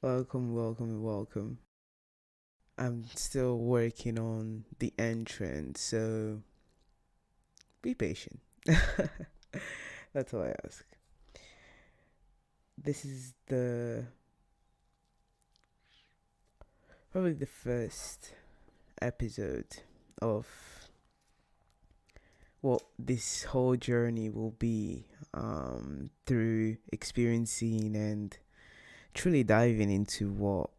Welcome, welcome, welcome. I'm still working on the entrance, so be patient. That's all I ask. This is probably the first episode of what this whole journey will be through experiencing and truly diving into what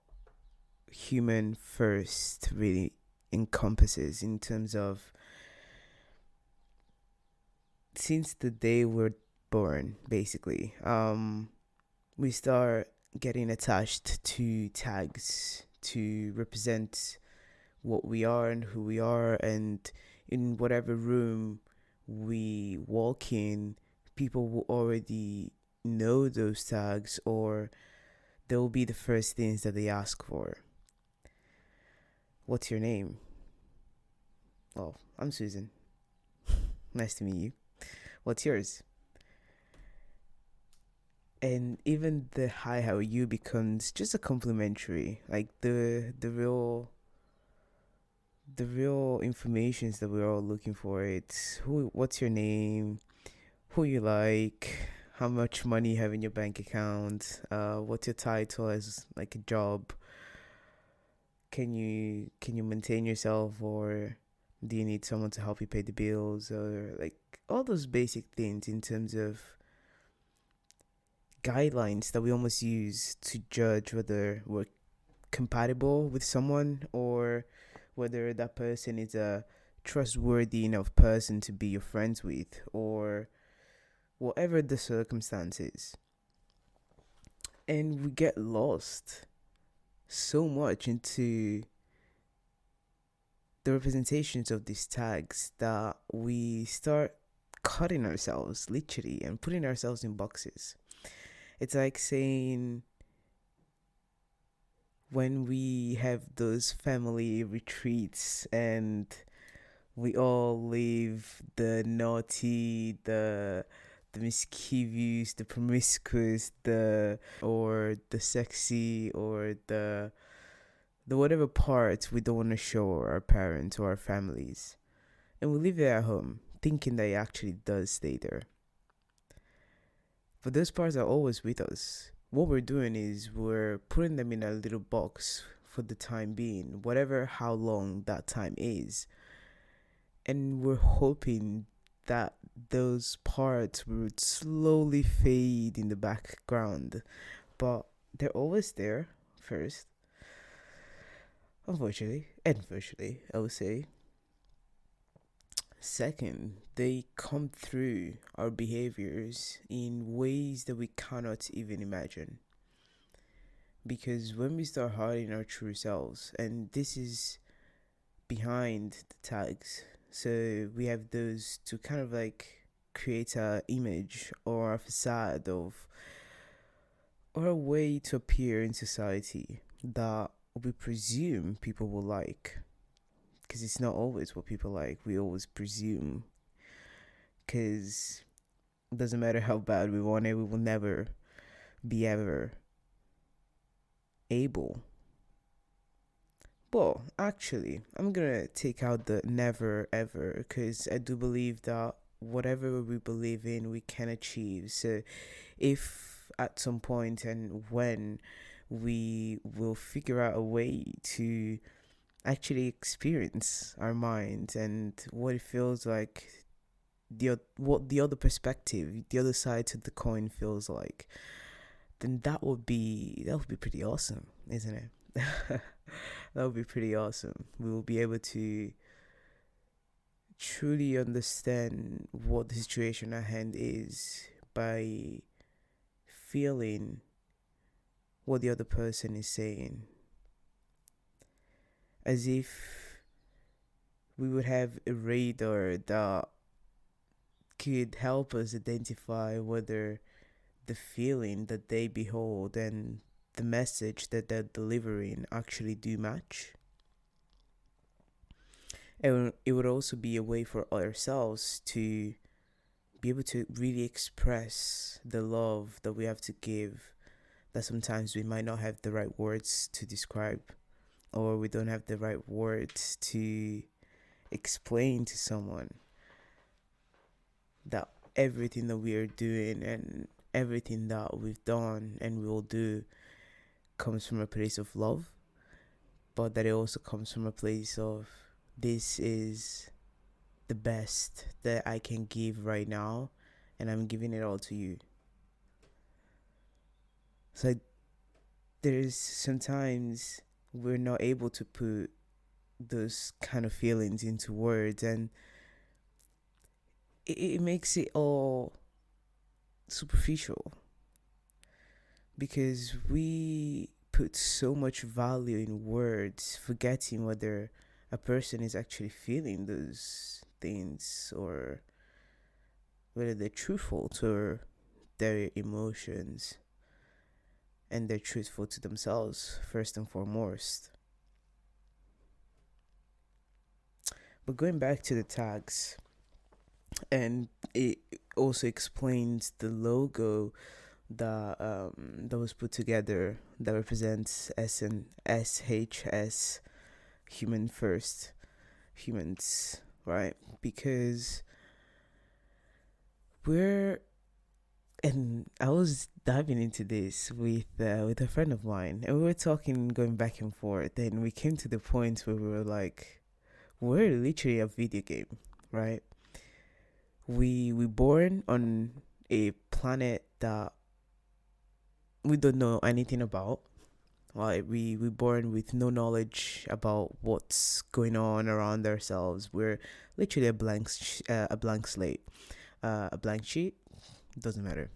human first really encompasses in terms of since the day we're born, basically. We start getting attached to tags to represent what we are and who we are, and in whatever room we walk in, people will already know those tags, or they will be the first things that they ask for. What's your name? Oh, I'm Susan. Nice to meet you. What's yours? And even the hi, how are you becomes just a complimentary. Like the real informations that we're all looking for. It's what's your name, who you like, how much money you have in your bank account, what's your title as like a job, can you maintain yourself, or do you need someone to help you pay the bills, or like all those basic things in terms of guidelines that we almost use to judge whether we're compatible with someone, or whether that person is a trustworthy enough person to be your friends with, or whatever the circumstances. And we get lost so much into the representations of these tags that we start cutting ourselves literally and putting ourselves in boxes. It's like saying when we have those family retreats and we all leave the naughty, the mischievous, the promiscuous, the or the sexy, or the whatever parts we don't want to show our parents or our families, and we leave it at home, thinking that it actually does stay there. But those parts are always with us. What we're doing is we're putting them in a little box for the time being, whatever how long that time is, and we're hoping that those parts would slowly fade in the background, but they're always there first, unfortunately, and virtually, I would say. Second, they come through our behaviors in ways that we cannot even imagine. Because when we start hiding our true selves, and this is behind the tags, so we have those to kind of like create a image or a facade of, or a way to appear in society that we presume people will like, because it's not always what people like. We always presume, because it doesn't matter how bad we want it, we will never be ever able. Well, actually, I'm gonna take out the never ever, because I do believe that whatever we believe in, we can achieve. So, if at some point and when we will figure out a way to actually experience our minds and what it feels like, what the other perspective, the other side to the coin feels like, then that would be pretty awesome, isn't it? That would be pretty awesome. We will be able to truly understand what the situation at hand is by feeling what the other person is saying, as if we would have a radar that could help us identify whether the feeling that they behold and the message that they're delivering actually do match. And it would also be a way for ourselves to be able to really express the love that we have to give, that sometimes we might not have the right words to describe, or we don't have the right words to explain to someone that everything that we are doing and everything that we've done and will do comes from a place of love, but that it also comes from a place of this is the best that I can give right now, and I'm giving it all to you. So there's sometimes we're not able to put those kind of feelings into words, and it makes it all superficial because we put so much value in words, forgetting whether a person is actually feeling those things or whether they're truthful to their emotions and they're truthful to themselves first and foremost. But going back to the tags, and it also explains the logo that was put together that represents SHS, human first, humans, right? Because and I was diving into this with a friend of mine, and we were talking, going back and forth. Then we came to the point where we were like, we're literally a video game, right? We born on a planet that we don't know anything about. Like we born with no knowledge about what's going on around ourselves. We're literally a blank slate, a blank sheet. Doesn't matter.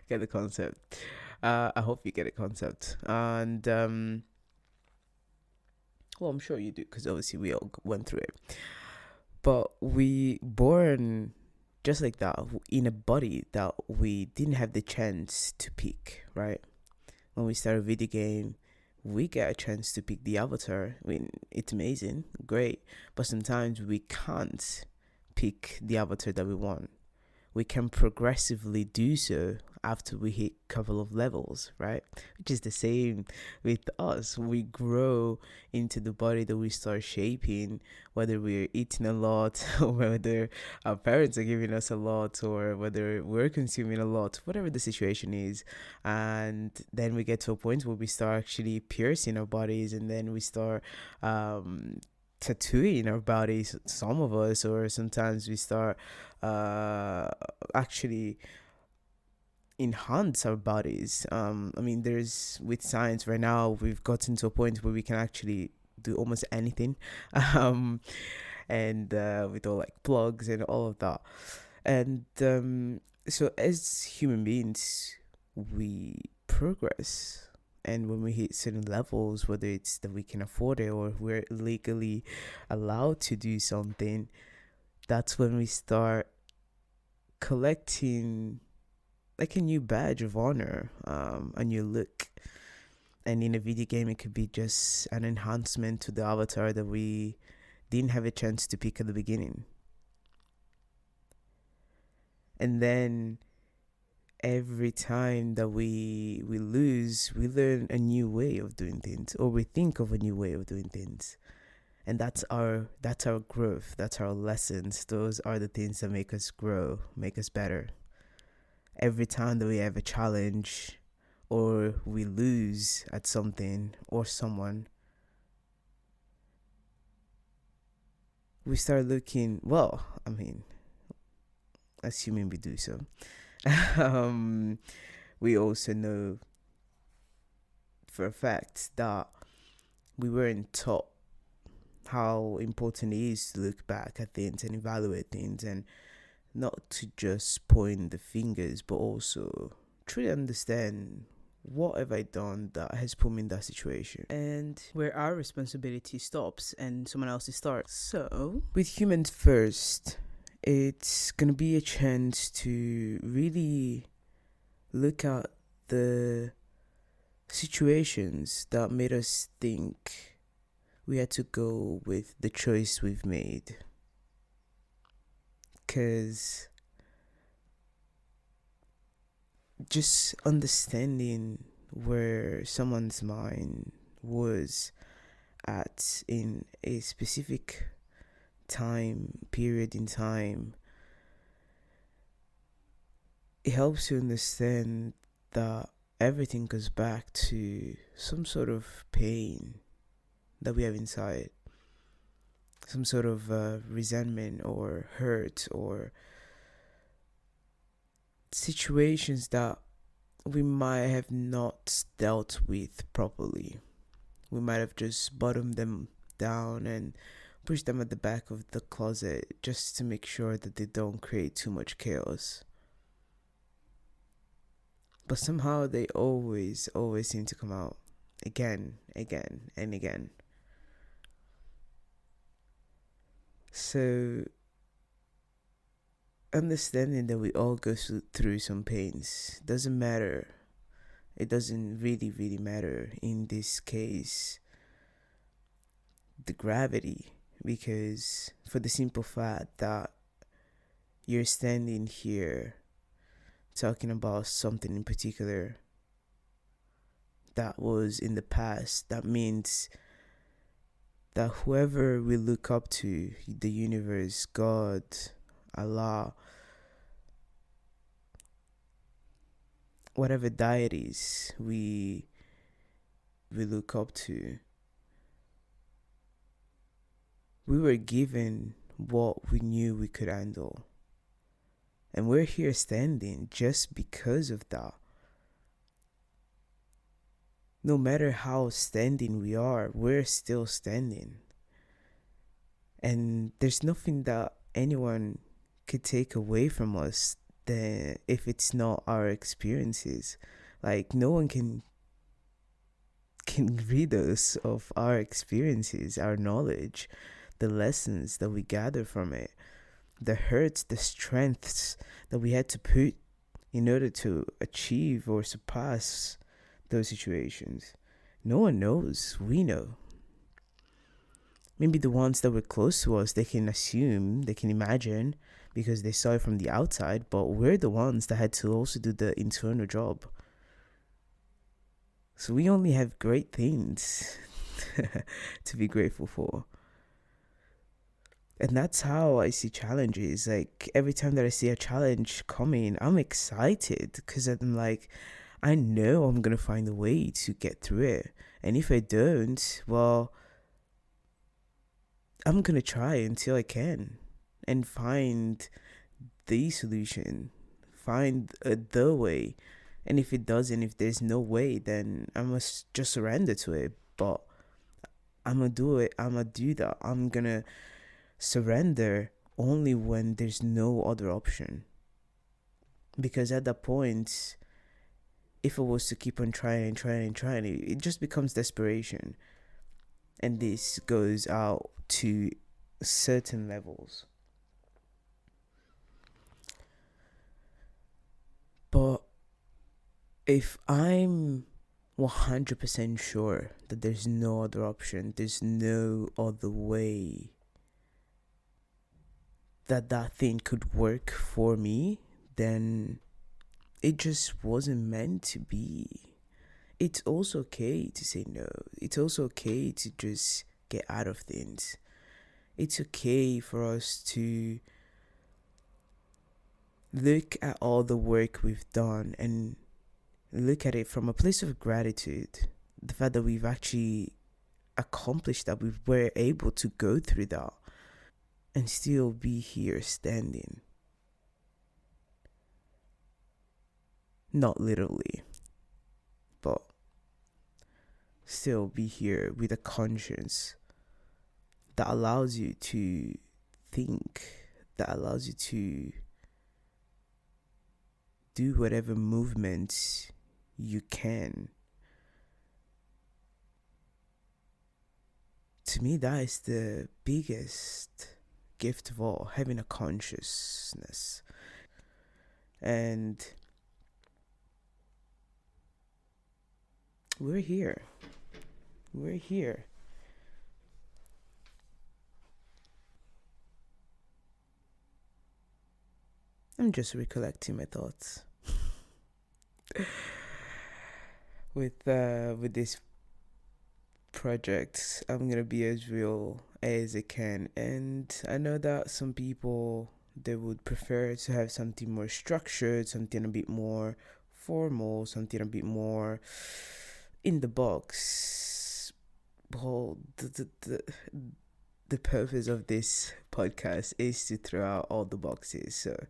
Get the concept. I hope you get the concept. And well, I'm sure you do because obviously we all went through it. But we born just like that in a body that we didn't have the chance to pick, right? When we start a video game, we get a chance to pick the avatar. I mean, it's amazing, great, but sometimes we can't pick the avatar that we want. We can progressively do so after we hit a couple of levels, right? Which is the same with us. We grow into the body that we start shaping, whether we're eating a lot, or whether our parents are giving us a lot, or whether we're consuming a lot, whatever the situation is. And then we get to a point where we start actually piercing our bodies, and then we start tattooing our bodies, some of us, or sometimes we start actually enhance our bodies. I mean, there's, with science right now, we've gotten to a point where we can actually do almost anything, and with all like plugs and all of that. And so as human beings, we progress. And when we hit certain levels, whether it's that we can afford it or we're legally allowed to do something, that's when we start collecting like a new badge of honor, a new look. And in a video game, it could be just an enhancement to the avatar that we didn't have a chance to pick at the beginning. And then every time that we lose, we learn a new way of doing things, or we think of a new way of doing things. And that's our growth, that's our lessons. Those are the things that make us grow, make us better. Every time that we have a challenge or we lose at something or someone, we start looking, well, I mean, assuming we do so, we also know for a fact that we weren't taught how important it is to look back at things and evaluate things, and not to just point the fingers, but also truly understand what have I done that has put me in that situation, and where our responsibility stops and someone else's starts. So with humans first, it's gonna be a chance to really look at the situations that made us think we had to go with the choice we've made. Because just understanding where someone's mind was at in a specific time period in time, it helps you understand that everything goes back to some sort of pain that we have inside, some sort of resentment or hurt or situations that we might have not dealt with properly. We might have just bottomed them down and pushed them at the back of the closet just to make sure that they don't create too much chaos. But somehow they always seem to come out again, again, and again. So, understanding that we all go through some pains doesn't matter. It doesn't really matter in this case, the gravity, because for the simple fact that you're standing here talking about something in particular that was in the past, that means that whoever we look up to, the universe, God, Allah, whatever deities we look up to, we were given what we knew we could handle. And we're here standing just because of that. No matter how standing we are, we're still standing. And there's nothing that anyone could take away from us that if it's not our experiences. Like no one can rid us of our experiences, our knowledge, the lessons that we gather from it, the hurts, the strengths that we had to put in order to achieve or surpass those situations. No one knows. We know. Maybe the ones that were close to us, they can assume, they can imagine because they saw it from the outside, but we're the ones that had to also do the internal job. So we only have great things to be grateful for. And that's how I see challenges. Like every time that I see a challenge coming, I'm excited because I'm like, I know I'm going to find a way to get through it. And if I don't, well, I'm going to try until I can and find the solution, find the way. And if it doesn't, if there's no way, then I must just surrender to it. But I'm going to do it. I'm going to do that. I'm going to surrender only when there's no other option. Because at that point, if I was to keep on trying and trying and trying, it just becomes desperation. And this goes out to certain levels. But if I'm 100% sure that there's no other option, there's no other way that that thing could work for me, then it just wasn't meant to be. It's also okay to say no. It's also okay to just get out of things. It's okay for us to look at all the work we've done and look at it from a place of gratitude. The fact that we've actually accomplished that, we were able to go through that and still be here standing. Not literally, but still be here with a conscience that allows you to think, that allows you to do whatever movements you can. To me, that is the biggest gift of all, having a consciousness. And we're here. We're here. I'm just recollecting my thoughts. with this project. I'm gonna be as real as I can, and I know that some people they would prefer to have something more structured, something a bit more formal, something a bit more in the box. Well, the purpose of this podcast is to throw out all the boxes. So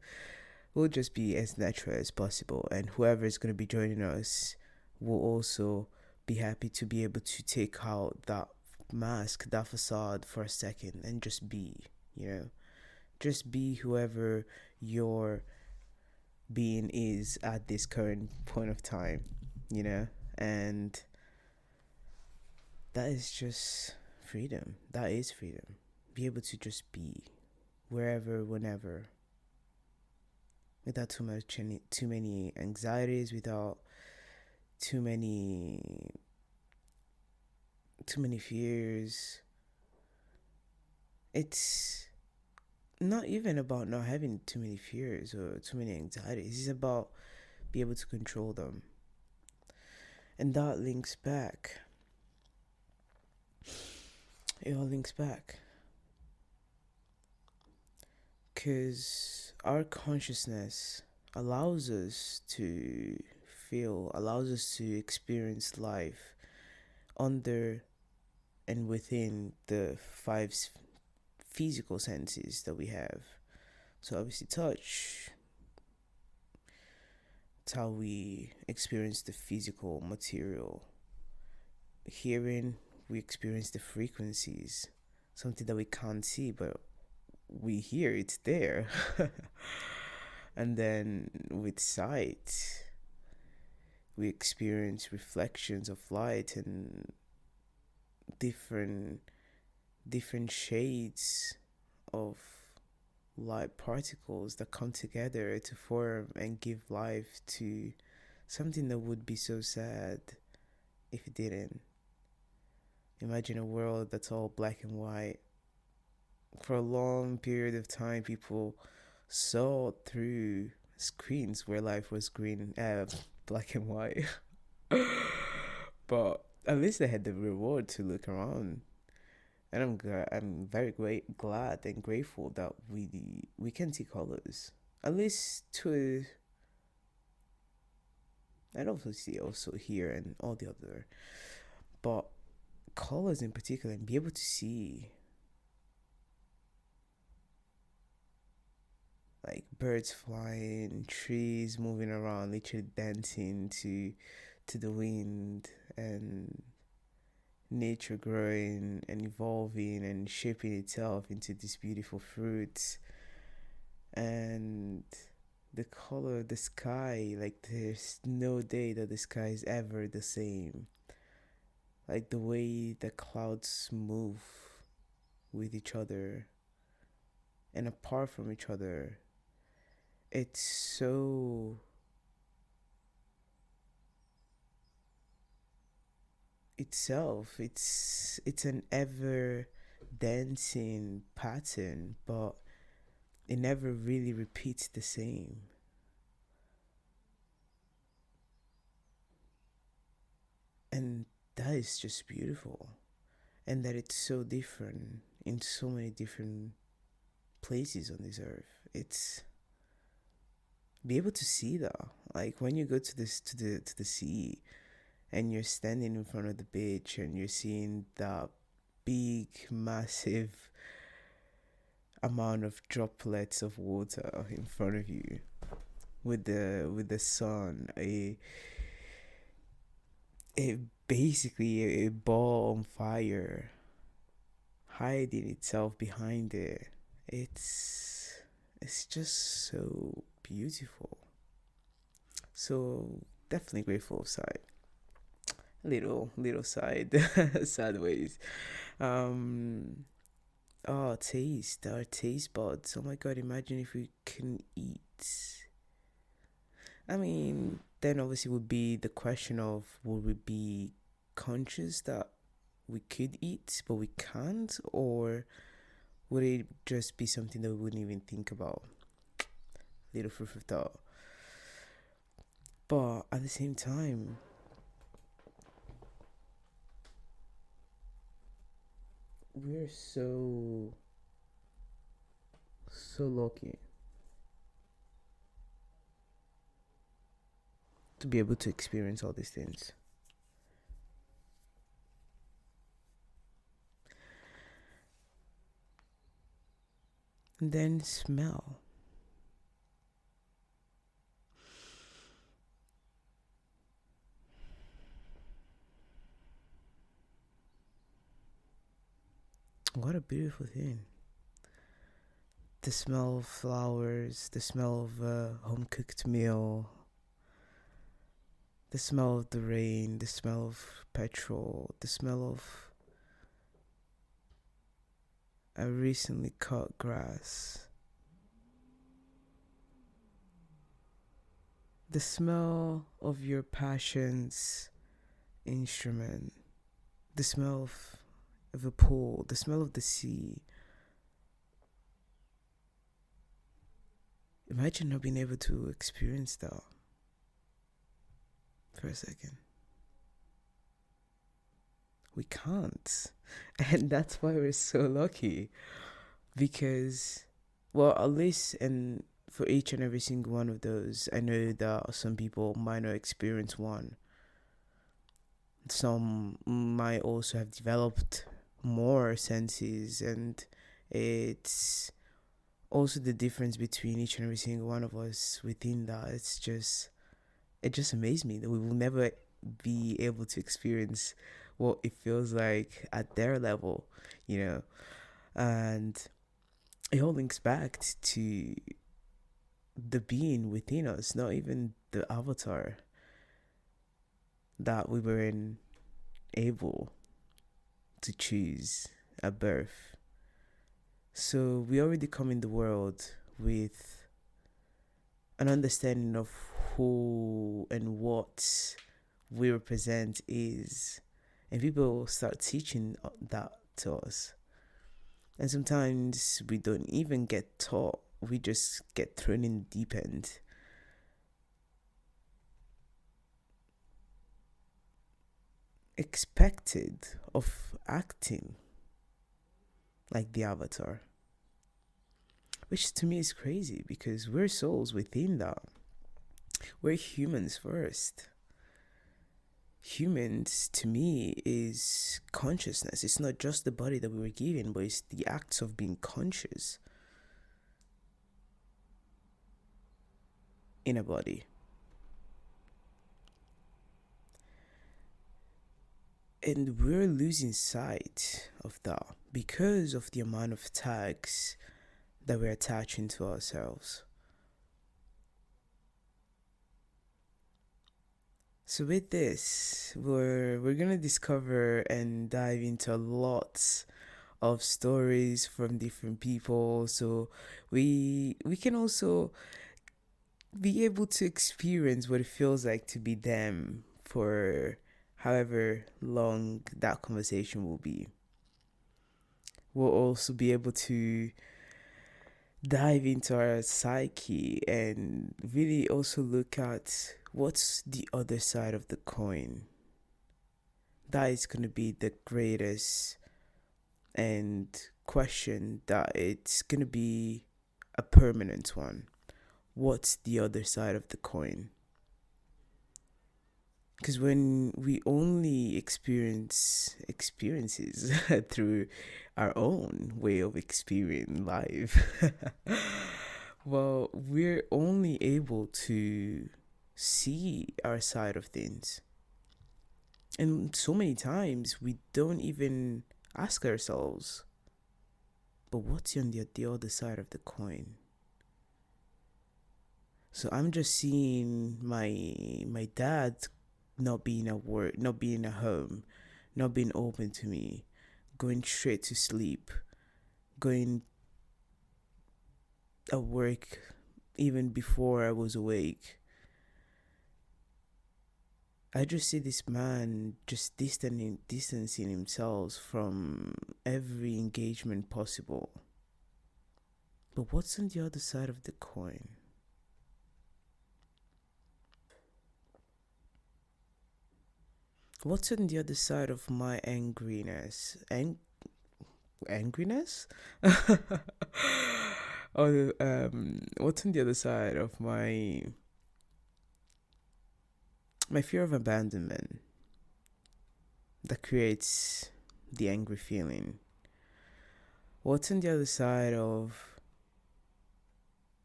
we'll just be as natural as possible, and whoever is going to be joining us will also be happy to be able to take out that mask, that facade for a second, and just be, you know, just be whoever your being is at this current point of time, you know, and that is just freedom. That is freedom. Be able to just be wherever, whenever, without too many anxieties, without too many fears. It's not even about not having too many fears or too many anxieties. It's about be able to control them. And that links back. It all links back. Because our consciousness allows us to feel, allows us to experience life under and within the five physical senses that we have. So obviously touch, it's how we experience the physical material. Hearing, we experience the frequencies, something that we can't see but we hear it's there. And then with sight, we experience reflections of light and different shades of light particles that come together to form and give life to something that would be so sad if it didn't. Imagine a world that's all black and white. For a long period of time, people saw through screens where life was green, black and white. But at least they had the reward to look around, and I'm very glad and grateful that we can see colors, at least to, and obviously also here and all the other, but colors in particular, and be able to see like birds flying, trees moving around, literally dancing to the wind, and nature growing and evolving and shaping itself into these beautiful fruits. And the color of the sky, like there's no day that the sky is ever the same. Like the way the clouds move with each other and apart from each other, it's so, itself, it's an ever dancing pattern, but it never really repeats the same. And that is just beautiful, and that it's so different in so many different places on this earth. It's be able to see that, like when you go to this to the sea, and you're standing in front of the beach and you're seeing that big massive amount of droplets of water in front of you, with the sun, a basically a ball on fire hiding itself behind it. It's just so beautiful. So definitely grateful of side. Little side sad ways. Um oh, taste, our taste buds. Oh my god, imagine if we can eat. I mean, then obviously would be the question of, would we be conscious that we could eat but we can't, or would it just be something that we wouldn't even think about? Little food for thought. But at the same time, we're so lucky to be able to experience all these things. And then smell. What a beautiful thing. The smell of flowers, the smell of a home cooked meal, the smell of the rain, the smell of petrol, the smell of a recently cut grass, the smell of your passion's instrument, the smell of a pool, the smell of the sea. Imagine not being able to experience that for a second. We can't. And that's why we're so lucky. Because, well, at least and for each and every single one of those, I know that some people might not experience one. Some might also have developed more senses, and it's also the difference between each and every single one of us within that. It just amazed me that we will never be able to experience what it feels like at their level, you know. And it all links back to the being within us, not even the avatar that we weren't able to choose at birth. So we already come in the world with an understanding of who and what we represent is, and people start teaching that to us. And sometimes we don't even get taught, we just get thrown in the deep end. Expected of acting like the avatar, which to me is crazy because we're souls within that. We're humans first. Humans to me is consciousness. It's not just the body that we were given, but it's the acts of being conscious in a body. And we're losing sight of that because of the amount of tags that we're attaching to ourselves. So with this, we're gonna discover and dive into lots of stories from different people, so we can also be able to experience what it feels like to be them for however long that conversation will be. We'll also be able to dive into our psyche and really also look at what's the other side of the coin. That is going to be the greatest and question that it's going to be a permanent one. What's the other side of the coin? Because when we only experience experiences through our own way of experiencing life, well, we're only able to see our side of things. And so many times we don't even ask ourselves, but what's on the other side of the coin? So I'm just seeing my dad not being at work, not being at home, not being open to me, going straight to sleep, going at work even before I was awake. I just see this man just distancing himself from every engagement possible. But what's on the other side of the coin? What's on the other side of my angriness? Angriness? Or what's on the other side of my fear of abandonment that creates the angry feeling? What's on the other side of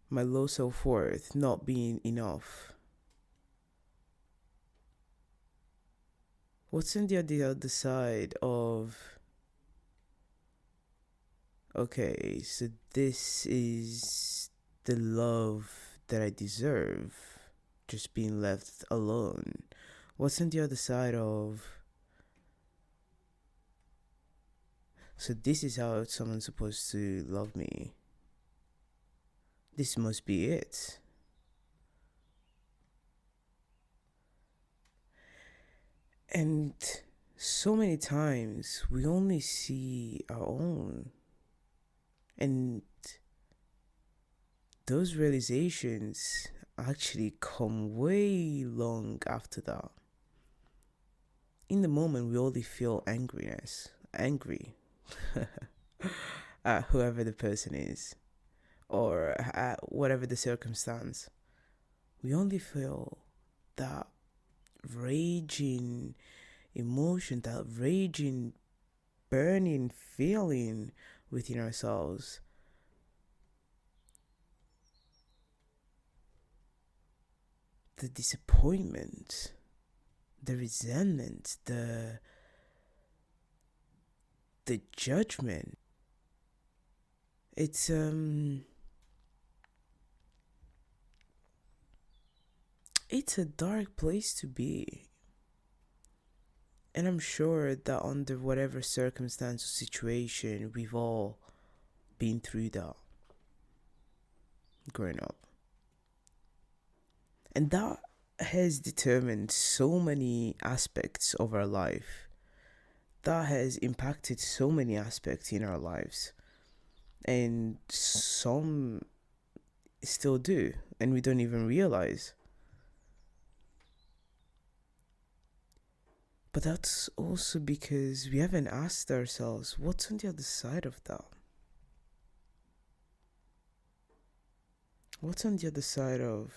my low self-worth not being enough? What's on the other side of, okay, so this is the love that I deserve, just being left alone? What's on the other side of, so this is how someone's supposed to love me? This must be it. And so many times we only see our own. And those realizations actually come way long after that. In the moment, we only feel angry at whoever the person is, or at whatever the circumstance. We only feel that raging emotion, that raging, burning feeling within ourselves. The disappointment, the resentment, the judgment. It's it's a dark place to be. And I'm sure that under whatever circumstance or situation, we've all been through that growing up. And that has determined so many aspects of our life. That has impacted so many aspects in our lives. And some still do, and we don't even realize. But that's also because we haven't asked ourselves, what's on the other side of that? What's on the other side of,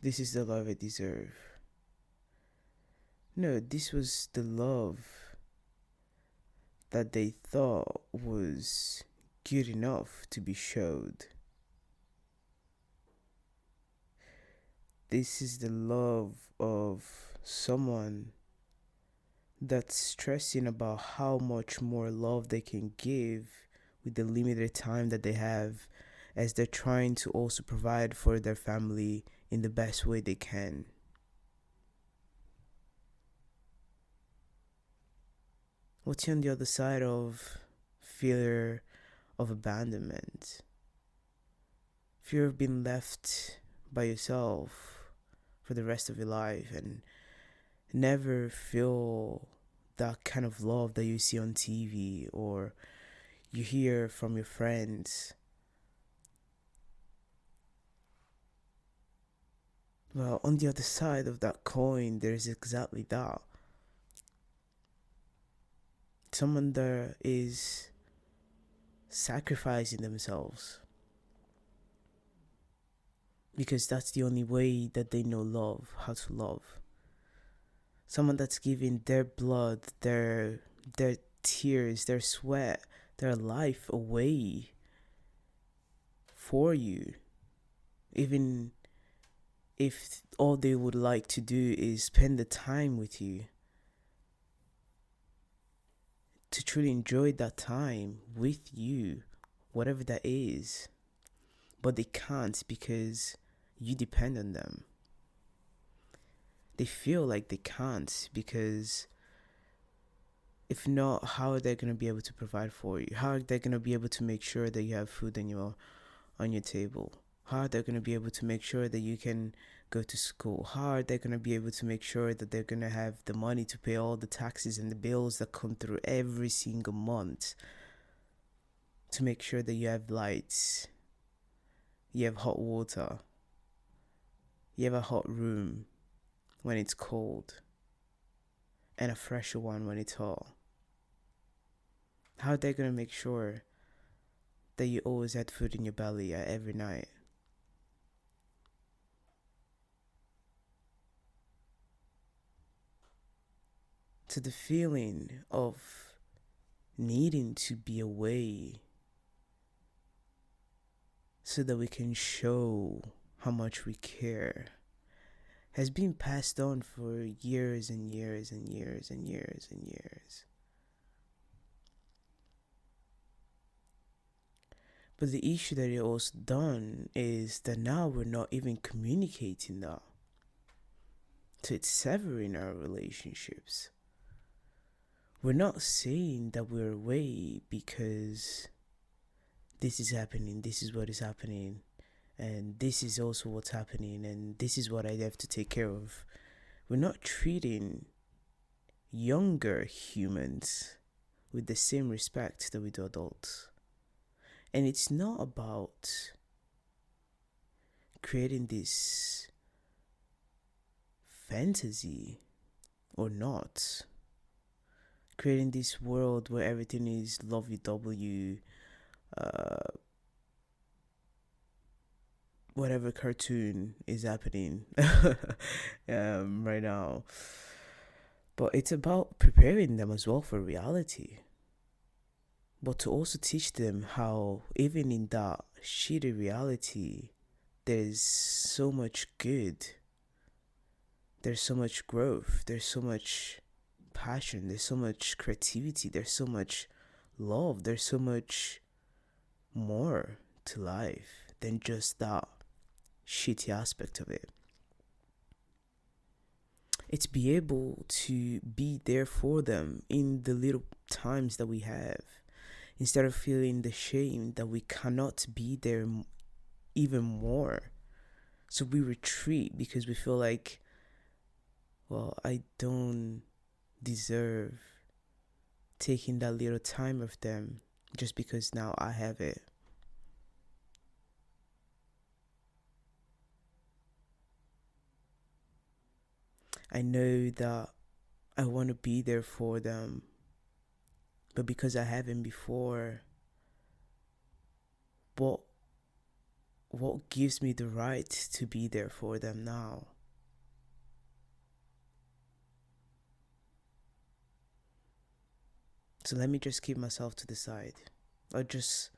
this is the love I deserve? No, this was the love that they thought was good enough to be showed. This is the love of someone that's stressing about how much more love they can give with the limited time that they have, as they're trying to also provide for their family in the best way they can. What's on the other side of fear of abandonment? Fear of being left by yourself for the rest of your life and never feel that kind of love that you see on TV or you hear from your friends. Well, on the other side of that coin, there's exactly that. Someone there is sacrificing themselves because that's the only way that they know love, how to love. Someone that's giving their blood, their tears, their sweat, their life away for you, even if all they would like to do is spend the time with you, to truly enjoy that time with you, whatever that is. But they can't because you depend on them. They feel like they can't because if not, how are they going to be able to provide for you? How are they going to be able to make sure that you have food on your table? How are they going to be able to make sure that you can go to school? How are they going to be able to make sure that they're going to have the money to pay all the taxes and the bills that come through every single month? To make sure that you have lights, you have hot water, you have a hot room when it's cold. and a fresher one when it's hot? How are they gonna make sure that you always had food in your belly every night? So the feeling of needing to be away so that we can show how much we care has been passed on for years and years and years and years and years. But the issue that it also done is that now we're not even communicating that. So it's severing our relationships. We're not saying that we're away because this is happening, this is what is happening, and this is also what's happening, and this is what I have to take care of. We're not treating younger humans with the same respect that we do adults. And it's not about creating this fantasy or not. Creating this world where everything is lovey-dovey, whatever cartoon is happening right now. But it's about preparing them as well for reality. But to also teach them how, even in that shitty reality, there's so much good. There's so much growth. There's so much passion. There's so much creativity. There's so much love. There's so much more to life than just that shitty aspect of it. It's be able to be there for them in the little times that we have, instead of feeling the shame that we cannot be there even more. So we retreat because we feel like, well, I don't deserve taking that little time of them just because now I have it. I know that I want to be there for them, but because I haven't before, what gives me the right to be there for them now? So let me just keep myself to the side. I'll just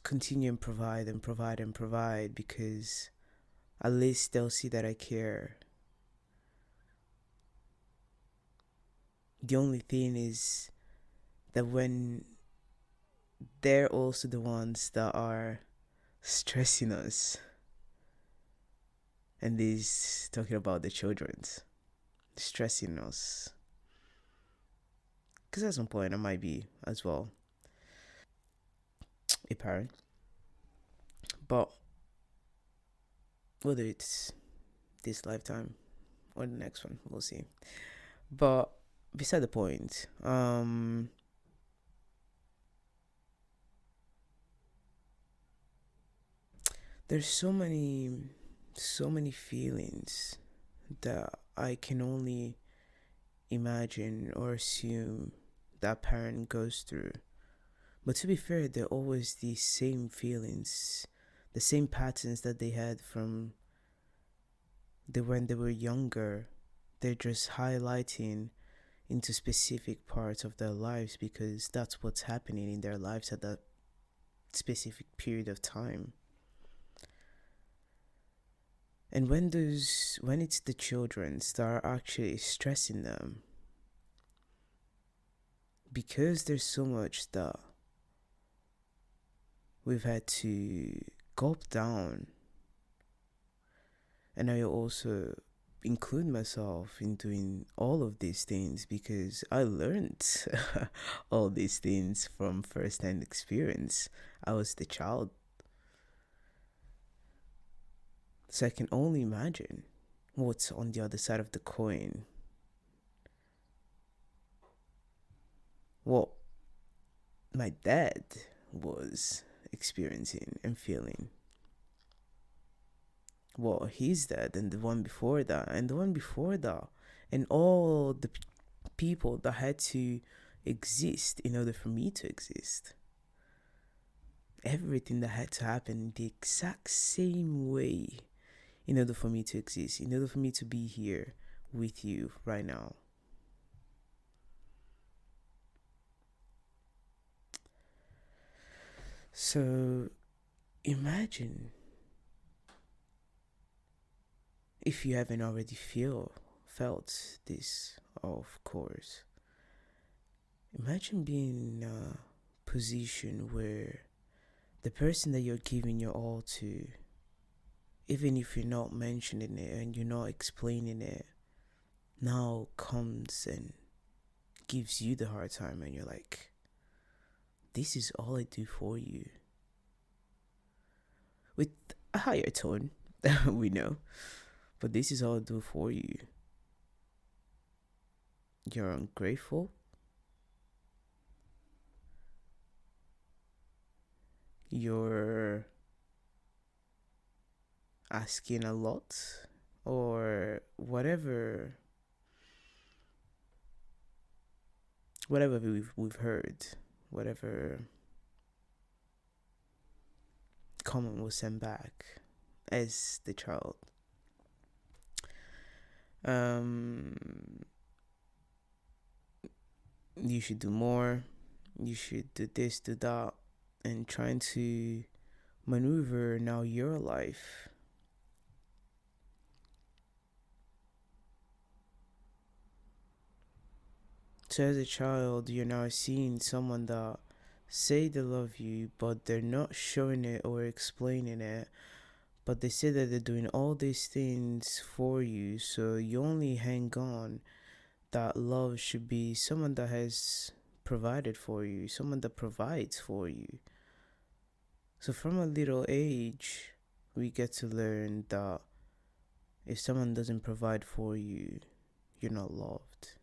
continue and provide and provide and provide, because at least they'll see that I care. The only thing is that when they're also the ones that are stressing us, and this talking about the children's stressing us, because at some point I might be as well a parent, but whether it's this lifetime or the next one, we'll see. But beside the point, there's so many feelings that I can only imagine or assume that parent goes through. But to be fair, they're always the same feelings, the same patterns that they had from when they were younger. They're just highlighting into specific parts of their lives because that's what's happening in their lives at that specific period of time. And when it's the children that are actually stressing them, because there's so much that we've had to gulp down, and I also include myself in doing all of these things because I learned all these things from first-hand experience. I was the child, so I can only imagine what's on the other side of the coin. What my dad was experiencing and feeling. What his dad and the one before that and the one before that. and all the people that had to exist in order for me to exist. Everything that had to happen the exact same way in order for me to exist, in order for me to be here with you right now. So imagine, if you haven't already felt this, of course, imagine being in a position where the person that you're giving your all to, even if you're not mentioning it and you're not explaining it, now comes and gives you the hard time, and you're like, this is all I do for you. With a higher tone, we know, but this is all I do for you. You're ungrateful. You're asking a lot, or whatever we've heard, whatever comment was sent back as the child. You should do more, you should do this, do that, and trying to maneuver now your life. So as a child, you're now seeing someone that say they love you, but they're not showing it or explaining it. But they say that they're doing all these things for you, so you only hang on that love should be someone that has provided for you, someone that provides for you. So from a little age, we get to learn that if someone doesn't provide for you, you're not loved.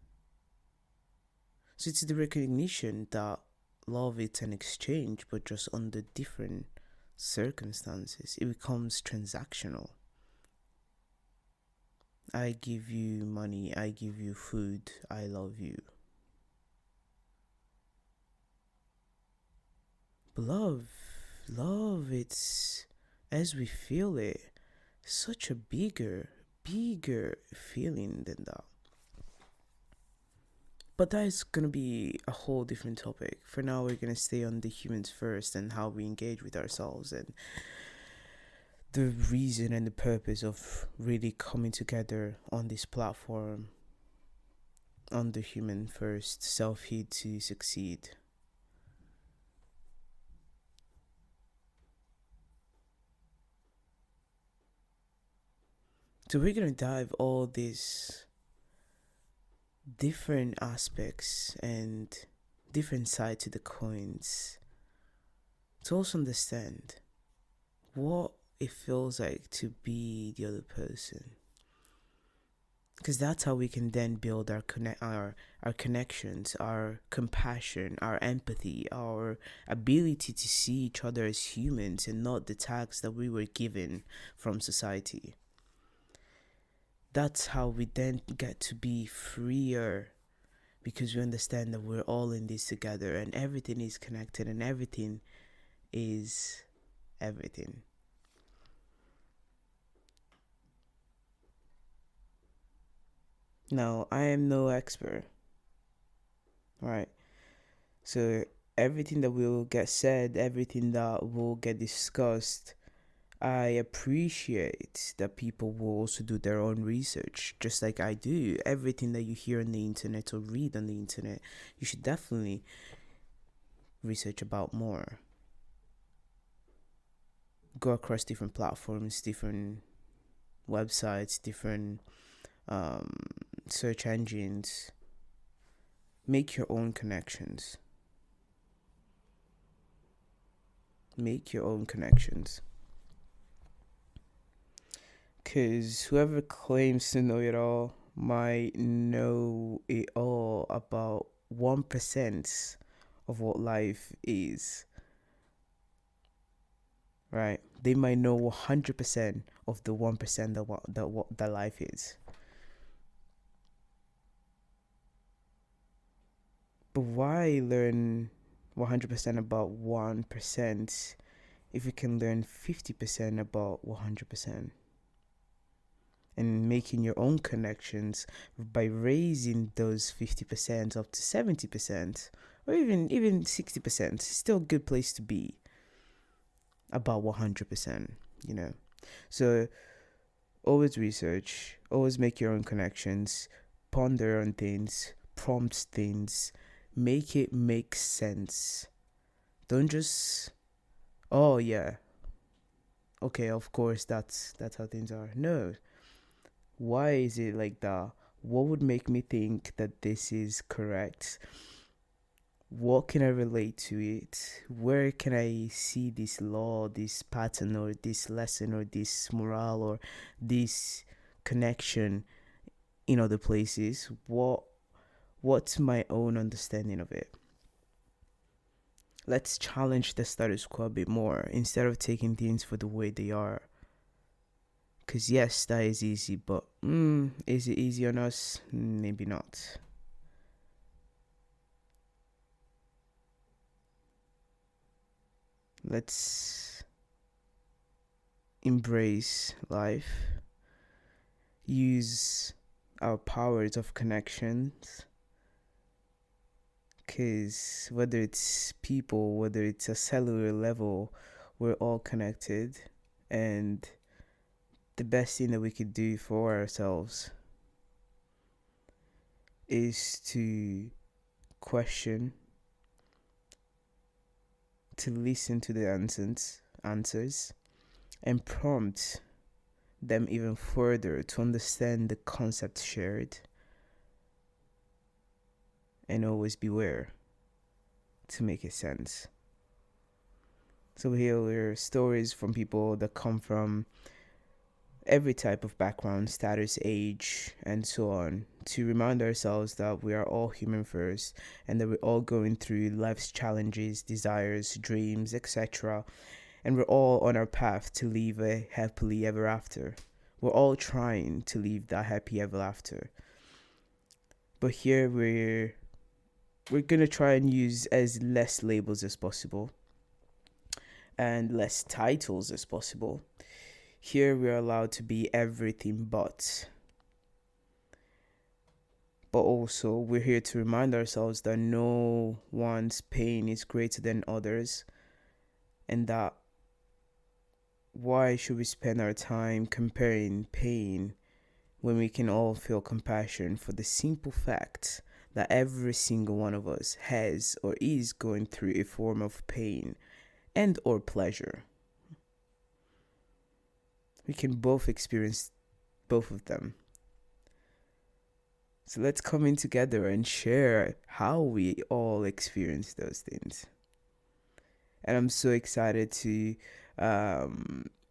So it's the recognition that love is an exchange, but just under different circumstances. It becomes transactional. I give you money, I give you food, I love you. But love, it's, as we feel it, such a bigger feeling than that. But that is going to be a whole different topic. For now, we're going to stay on the humans first and how we engage with ourselves, and the reason and the purpose of really coming together on this platform, on the human first, self-heed to succeed. So we're going to dive all these different aspects and different sides to the coins to also understand what it feels like to be the other person, because that's how we can then build our connections, our compassion, our empathy, our ability to see each other as humans and not the tags that we were given from society. That's how we then get to be freer, because we understand that we're all in this together and everything is connected and everything is everything. Now, I am no expert, right? So everything that will get said, everything that will get discussed, I appreciate that people will also do their own research, just like I do. Everything that you hear on the internet or read on the internet, you should definitely research about more. Go across different platforms, different websites, different search engines. Make your own connections. Make your own connections. Because whoever claims to know it all might know it all about 1% of what life is. Right? They might know 100% of the 1% that life is. But why learn 100% about 1% if you can learn 50% about 100%? And making your own connections by raising those 50% up to 70% or even 60%. Still a good place to be about 100%, you know. So always research, always make your own connections, ponder on things, prompt things, make it make sense. Don't just, oh yeah, okay, of course that's how things are. No. Why is it like that? What would make me think that this is correct? What can I relate to it? Where can I see this law, this pattern, or this lesson, or this morale, or this connection in other places? What's my own understanding of it? Let's challenge the status quo a bit more instead of taking things for the way they are. Because yes, that is easy, but is it easy on us? Maybe not. Let's embrace life, use our powers of connections. Because whether it's people, whether it's a cellular level, we're all connected. And the best thing that we could do for ourselves is to question, to listen to the answers and prompt them even further to understand the concept shared, and always beware to make it sense. So here are stories from people that come from every type of background, status, age, and so on, to remind ourselves that we are all human first and that we're all going through life's challenges, desires, dreams, etc. And we're all on our path to live a happily ever after. We're all trying to live that happy ever after. But here we're gonna try and use as less labels as possible and less titles as possible. Here we're allowed to be everything but also we're here to remind ourselves that no one's pain is greater than others, and that why should we spend our time comparing pain when we can all feel compassion for the simple fact that every single one of us has or is going through a form of pain and or pleasure. We can both experience both of them. So let's come in together and share how we all experience those things. And I'm so excited to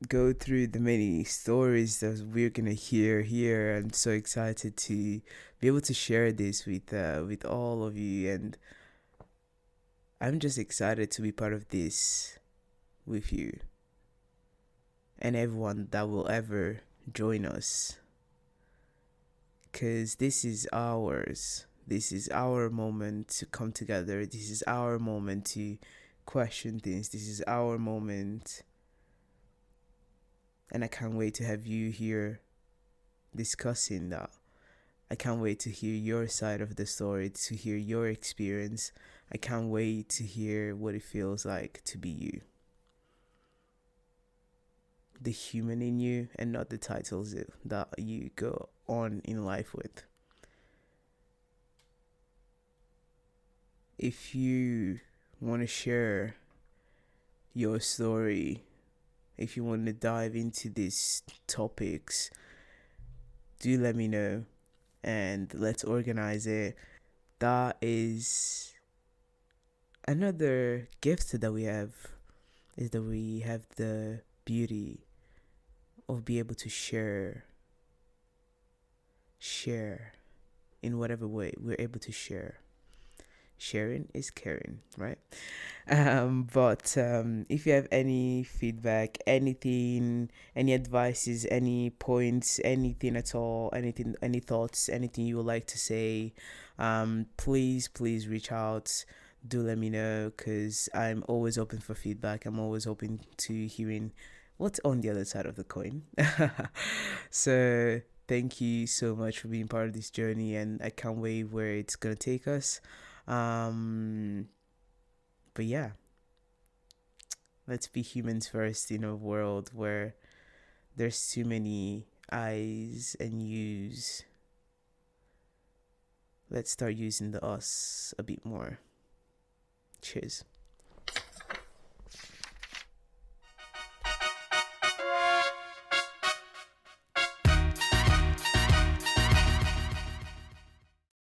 go through the many stories that we're gonna hear here. I'm so excited to be able to share this with all of you, and I'm just excited to be part of this with you and everyone that will ever join us, because this is ours. This is our moment to come together. This is our moment to question things. This is our moment, and I can't wait to have you here discussing that. I can't wait to hear your side of the story, to hear your experience. I can't wait to hear what it feels like to be you, the human in you, and not the titles that you go on in life with. If you want to share your story, if you want to dive into these topics, do let me know and let's organize it. That is another gift that we have, is that we have the beauty of being able to share in whatever way we're able to share. Sharing is caring, right? But if you have any feedback, anything, any advices, any points, anything at all, anything, any thoughts, anything you would like to say, Please reach out. Do let me know, because I'm always open for feedback. I'm always open to hearing what's on the other side of the coin. So thank you so much for being part of this journey, and I can't wait where it's gonna take us. um but yeah, let's be humans first in a world where there's too many I's and U's. Let's start using the us a bit more. Cheers.